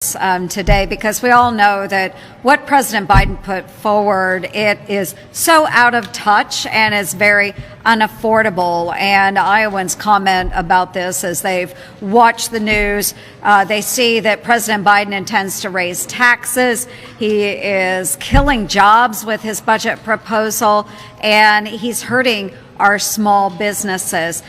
today, because we all know that what President Biden put forward, it is so out of touch and is very unaffordable. And Iowans comment about this as they've watched the news. They see that President Biden intends to raise taxes. He is killing jobs with his budget proposal, and he's hurting our small businesses.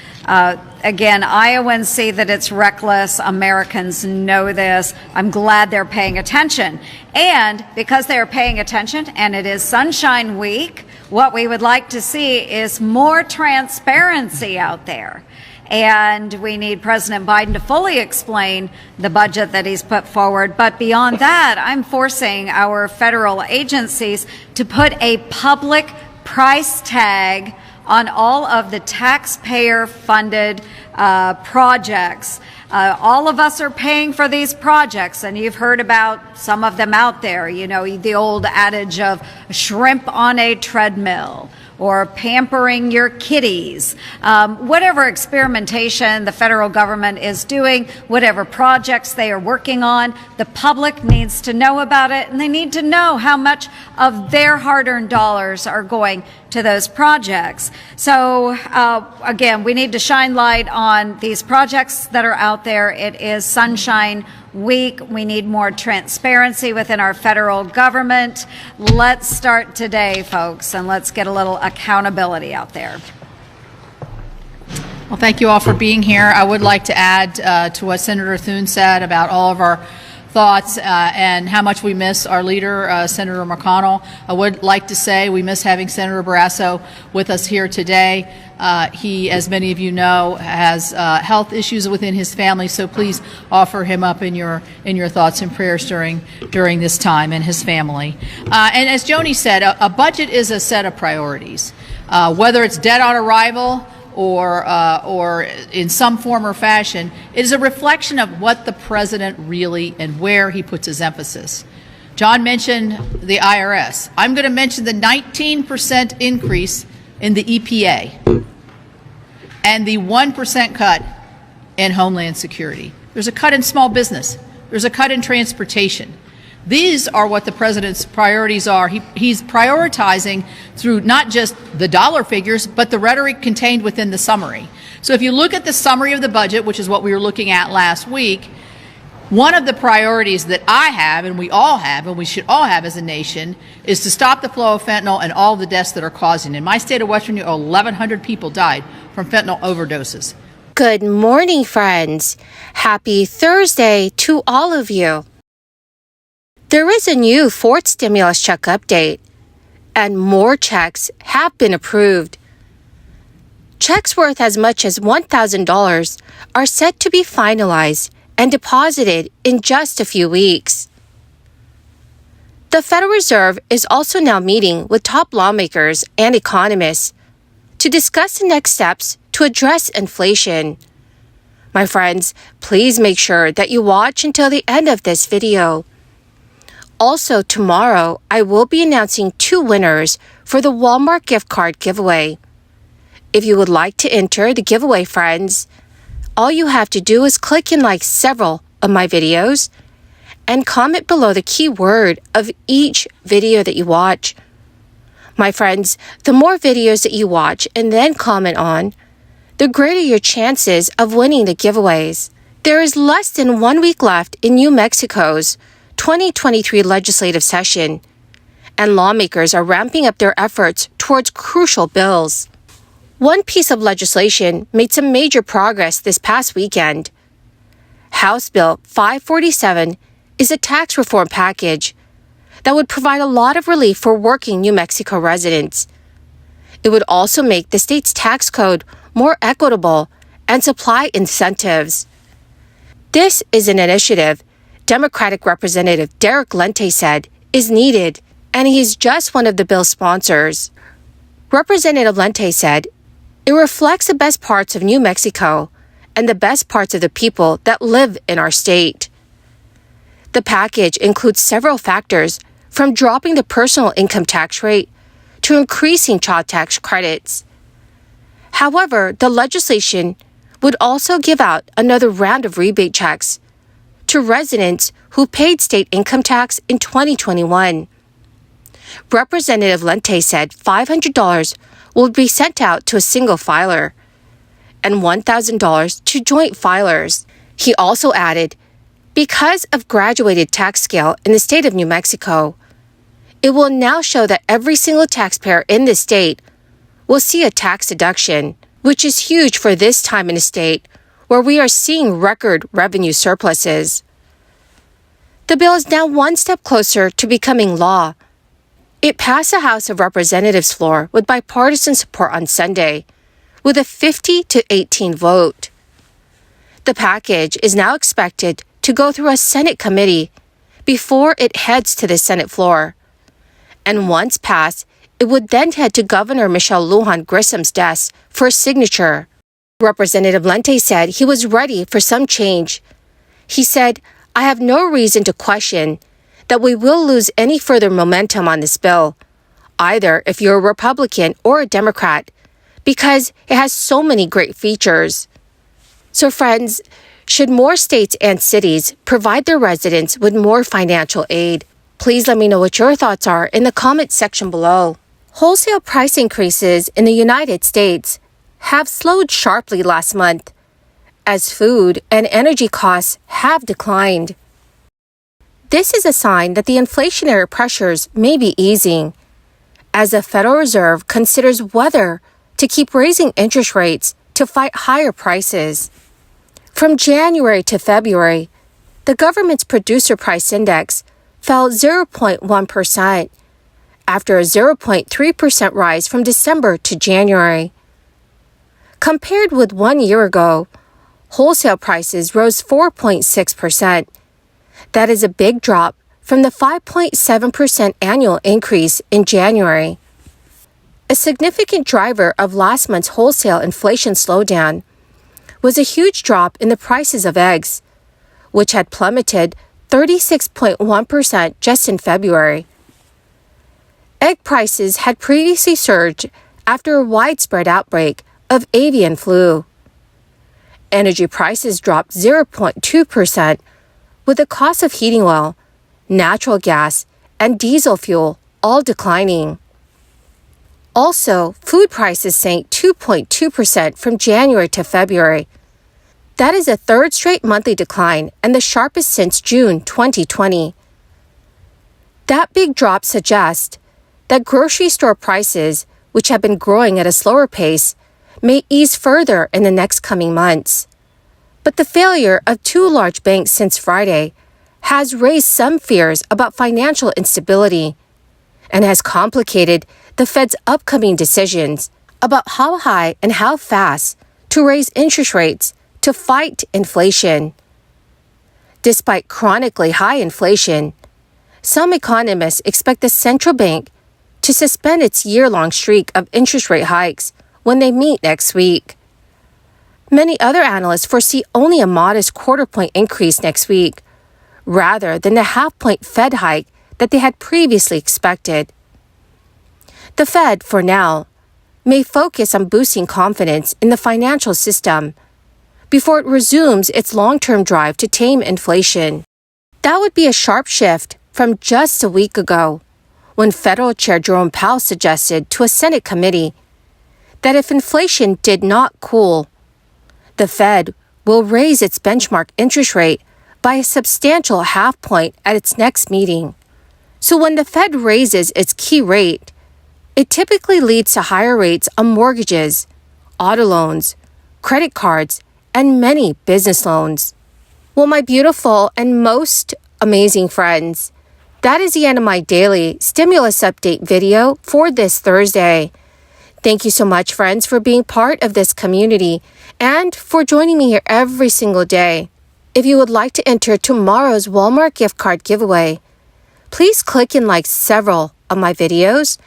Again, Iowans see that it's reckless. Americans know this. I'm glad they're paying attention. And because they're paying attention, and it is Sunshine Week, what we would like to see is more transparency out there. And we need President Biden to fully explain the budget that he's put forward. But beyond that, I'm forcing our federal agencies to put a public price tag on all of the taxpayer-funded projects. All of us are paying for these projects, and you've heard about some of them out there. You know, the old adage of shrimp on a treadmill, or pampering your kitties. Whatever experimentation the federal government is doing, whatever projects they are working on, the public needs to know about it, and they need to know how much of their hard-earned dollars are going to those projects. So again, we need to shine light on these projects that are out there. It is Sunshine Week. We need more transparency within our federal government. Let's start today, folks, and let's get a little accountability out there. Well, thank you all for being here. I would like to add to what Senator Thune said about all of our thoughts and how much we miss our leader, Senator McConnell. I would like to say we miss having Senator Barrasso with us here today. He, as many of you know, has health issues within his family, so please offer him up in your thoughts and prayers during this time, and his family. And as Joni said, a budget is a set of priorities. Whether it's debt on arrival or in some form or fashion, it is a reflection of what the president really and where he puts his emphasis. John mentioned the IRS. I'm going to mention the 19% increase in the EPA and the 1% cut in Homeland Security. There's a cut in small business. There's a cut in transportation. These are what the president's priorities are. He's prioritizing through not just the dollar figures, but the rhetoric contained within the summary. So if you look at the summary of the budget, which is what we were looking at last week, one of the priorities that I have, and we all have, and we should all have as a nation, is to stop the flow of fentanyl and all the deaths that are causing. In my state of West Virginia, 1,100 people died from fentanyl overdoses. Good morning, friends. Happy Thursday to all of you. There is a new fourth stimulus check update, and more checks have been approved. Checks worth as much as $1,000 are set to be finalized and deposited in just a few weeks. The Federal Reserve is also now meeting with top lawmakers and economists to discuss the next steps to address inflation. My friends, please make sure that you watch until the end of this video. Also, tomorrow, I will be announcing 2 winners for the Walmart gift card giveaway. If you would like to enter the giveaway, friends, all you have to do is click and like several of my videos and comment below the keyword of each video that you watch. My friends, the more videos that you watch and then comment on, the greater your chances of winning the giveaways. There is less than 1 week left in New Mexico's 2023 legislative session, and lawmakers are ramping up their efforts towards crucial bills. One piece of legislation made some major progress this past weekend. House Bill 547 is a tax reform package that would provide a lot of relief for working New Mexico residents. It would also make the state's tax code more equitable and supply incentives. This is an initiative Democratic Representative Derek Lente said is needed, and he is just one of the bill's sponsors. Representative Lente said, "It reflects the best parts of New Mexico and the best parts of the people that live in our state." The package includes several factors, from dropping the personal income tax rate to increasing child tax credits. However, the legislation would also give out another round of rebate checks to residents who paid state income tax in 2021. Representative Lente said $500 will be sent out to a single filer and $1,000 to joint filers. He also added, because of graduated tax scale in the state of New Mexico, it will now show that every single taxpayer in the state will see a tax deduction, which is huge for this time in the state where we are seeing record revenue surpluses. The bill is now one step closer to becoming law. It passed the House of Representatives floor with bipartisan support on Sunday, with a 50-18 vote. The package is now expected to go through a Senate committee before it heads to the Senate floor. And once passed, it would then head to Governor Michelle Lujan Grissom's desk for a signature. Representative Lente said he was ready for some change. He said, "I have no reason to question that we will lose any further momentum on this bill, either if you're a Republican or a Democrat, because it has so many great features." So friends, should more states and cities provide their residents with more financial aid? Please let me know what your thoughts are in the comment section below. Wholesale price increases in the United States have slowed sharply last month, as food and energy costs have declined. This is a sign that the inflationary pressures may be easing, as the Federal Reserve considers whether to keep raising interest rates to fight higher prices. From January to February, the government's Producer Price Index fell 0.1%, after a 0.3% rise from December to January. Compared with 1 year ago, wholesale prices rose 4.6%. That is a big drop from the 5.7% annual increase in January. A significant driver of last month's wholesale inflation slowdown was a huge drop in the prices of eggs, which had plummeted 36.1% just in February. Egg prices had previously surged after a widespread outbreak of avian flu. Energy prices dropped 0.2%, with the cost of heating oil, natural gas, and diesel fuel all declining. Also, food prices sank 2.2% from January to February. That is a third straight monthly decline and the sharpest since June 2020. That big drop suggests that grocery store prices, which have been growing at a slower pace, may ease further in the next coming months. But the failure of two large banks since Friday has raised some fears about financial instability and has complicated the Fed's upcoming decisions about how high and how fast to raise interest rates to fight inflation. Despite chronically high inflation, some economists expect the central bank to suspend its year-long streak of interest rate hikes when they meet next week. Many other analysts foresee only a modest quarter-point increase next week, rather than the half-point Fed hike that they had previously expected. The Fed, for now, may focus on boosting confidence in the financial system before it resumes its long-term drive to tame inflation. That would be a sharp shift from just a week ago, when Federal Chair Jerome Powell suggested to a Senate committee that if inflation did not cool, the Fed will raise its benchmark interest rate by a substantial half point at its next meeting. So when the Fed raises its key rate, it typically leads to higher rates on mortgages, auto loans, credit cards, and many business loans. Well, my beautiful and most amazing friends, that is the end of my daily stimulus update video for this Thursday. Thank you so much, friends, for being part of this community and for joining me here every single day. If you would like to enter tomorrow's Walmart gift card giveaway, please click and like several of my videos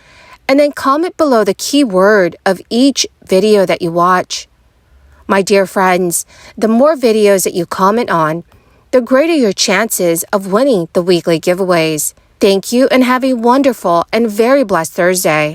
and then comment below the keyword of each video that you watch. My dear friends, the more videos that you comment on, the greater your chances of winning the weekly giveaways. Thank you and have a wonderful and very blessed Thursday.